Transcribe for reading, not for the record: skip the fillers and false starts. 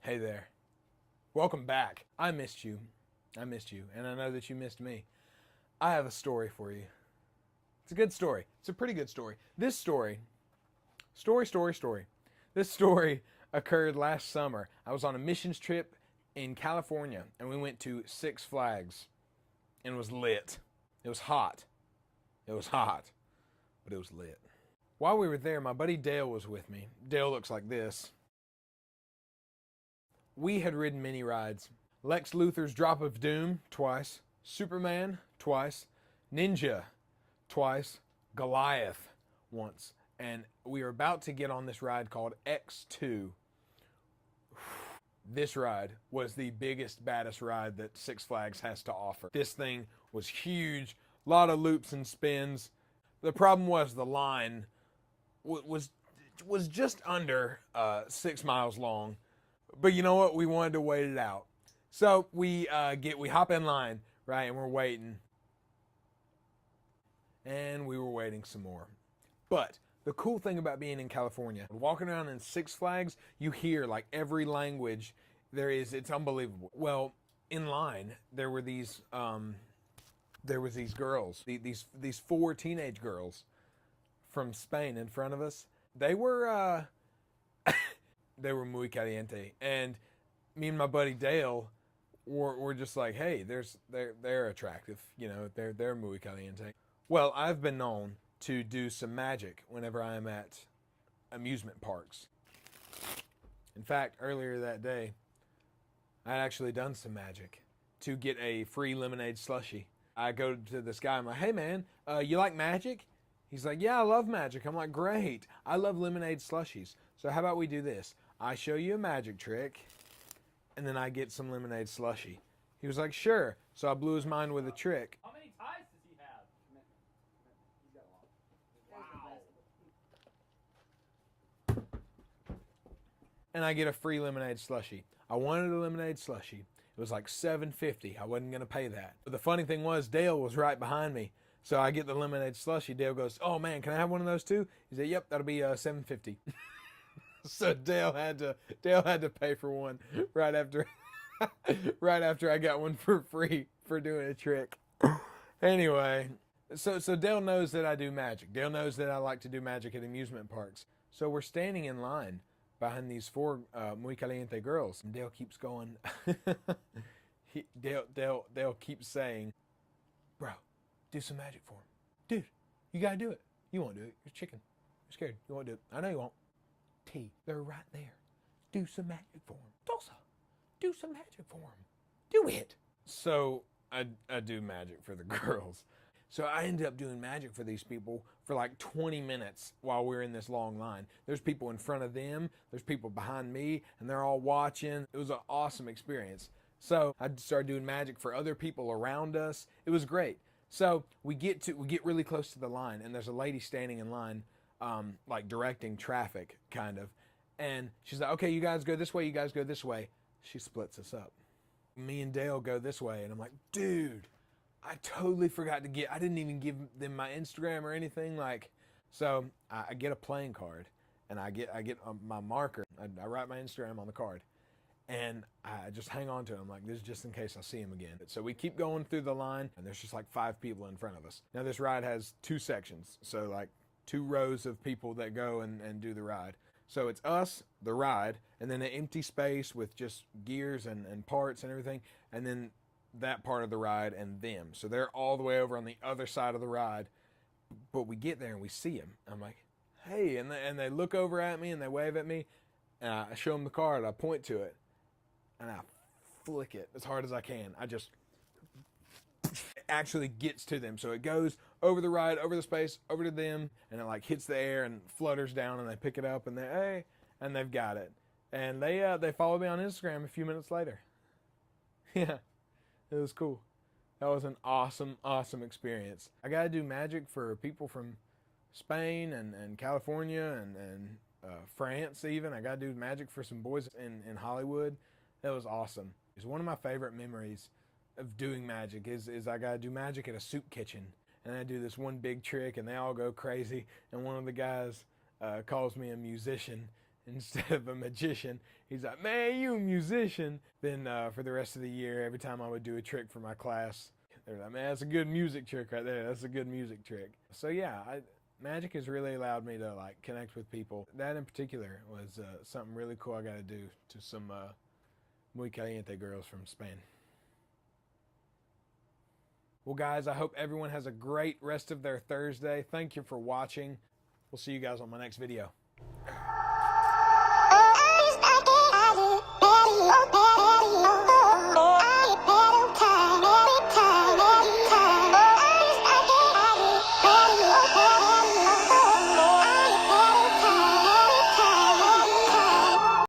Hey there. Welcome back. I missed you. And I know that you missed me. I have a story for you. It's a good story. It's a pretty good story. This story. This story occurred last summer. I was on a missions trip in California, and we went to Six Flags, and it was lit. It was hot. But it was lit. While we were there, my buddy Dale was with me. Dale looks like this. We had ridden many rides. Lex Luthor's Drop of Doom, twice. Superman, twice. Ninja, twice. Goliath, once. And we were about to get on this ride called X2. This ride was the biggest, baddest ride that Six Flags has to offer. This thing was huge, a lot of loops and spins. The problem was the line was just under 6 miles long. But you know what? We wanted to wait it out. So we hop in line, right, and we're waiting. And we were waiting some more. But the cool thing about being in California, walking around in Six Flags, you hear like every language there is. It's unbelievable. Well, in line, there were these girls, these four teenage girls from Spain in front of us. They were they were muy caliente, and me and my buddy Dale were just like, hey, they're attractive, you know, they're muy caliente. Well, I've been known to do some magic whenever I am at amusement parks. In fact, earlier that day, I had actually done some magic to get a free lemonade slushie. I go to this guy, I'm like, hey man, you like magic? He's like, yeah, I love magic. I'm like, great, I love lemonade slushies. So how about we do this? I show you a magic trick, and then I get some lemonade slushie. He was like, sure. So I blew his mind with a trick. How many ties does he have? He's got a lot. Wow. And I get a free lemonade slushie. I wanted a lemonade slushie. It was like $7.50. I wasn't going to pay that. But the funny thing was, Dale was right behind me. So I get the lemonade slushie. Dale goes, oh man, can I have one of those too? He said, yep, that'll be $7.50. So Dale had to pay for one right after I got one for free for doing a trick. Anyway, so Dale knows that I do magic. Dale knows that I like to do magic at amusement parks. So we're standing in line behind these four muy caliente girls. And Dale keeps going. Dale keeps saying, bro, do some magic for him. Dude, you gotta do it. You won't do it. You're chicken. You're scared. You won't do it. I know you won't. They're right there. Do some magic for him. Tulsa, do some magic for him. Do it. So I do magic for the girls. So I ended up doing magic for these people for like 20 minutes while we're in this long line. There's people in front of them, there's people behind me, and they're all watching. It was an awesome experience. So I started doing magic for other people around us. It was great. So we get really close to the line, and there's a lady standing in line, like directing traffic, kind of. And she's like, okay, you guys go this way, you guys go this way. She splits us up. Me and Dale go this way, and I'm like, dude, I totally forgot I didn't even give them my Instagram or anything. So I get a playing card, and I get my marker. I write my Instagram on the card, and I just hang on to it. I'm like, this is just in case I see him again. So we keep going through the line, and there's just like 5 people in front of us. Now this ride has 2 sections, so like 2 rows of people that go and do the ride. So it's us, the ride, and then an empty space with just gears and parts and everything, and then that part of the ride and them. So they're all the way over on the other side of the ride, but we get there and we see them. I'm like, hey, and they look over at me and they wave at me, and I show them the card, I point to it, and I flick it as hard as I can. It actually gets to them. So it goes over the ride, over the space, over to them, and it like hits the air and flutters down, and they pick it up, and they've got it. And they follow me on Instagram a few minutes later. Yeah, it was cool. That was an awesome experience. I got to do magic for people from Spain and California and France even. I got to do magic for some boys in Hollywood. That was awesome. It's one of my favorite memories of doing magic is I got to do magic at a soup kitchen. And I do this one big trick, and they all go crazy. And one of the guys calls me a musician, instead of a magician. He's like, man, you a musician. Then for the rest of the year, every time I would do a trick for my class, they're like, man, that's a good music trick right there. That's a good music trick. So yeah, magic has really allowed me to like connect with people. That in particular was something really cool I got to do to some Muy Caliente girls from Spain. Well, guys, I hope everyone has a great rest of their Thursday. Thank you for watching. We'll see you guys on my next video. Oh,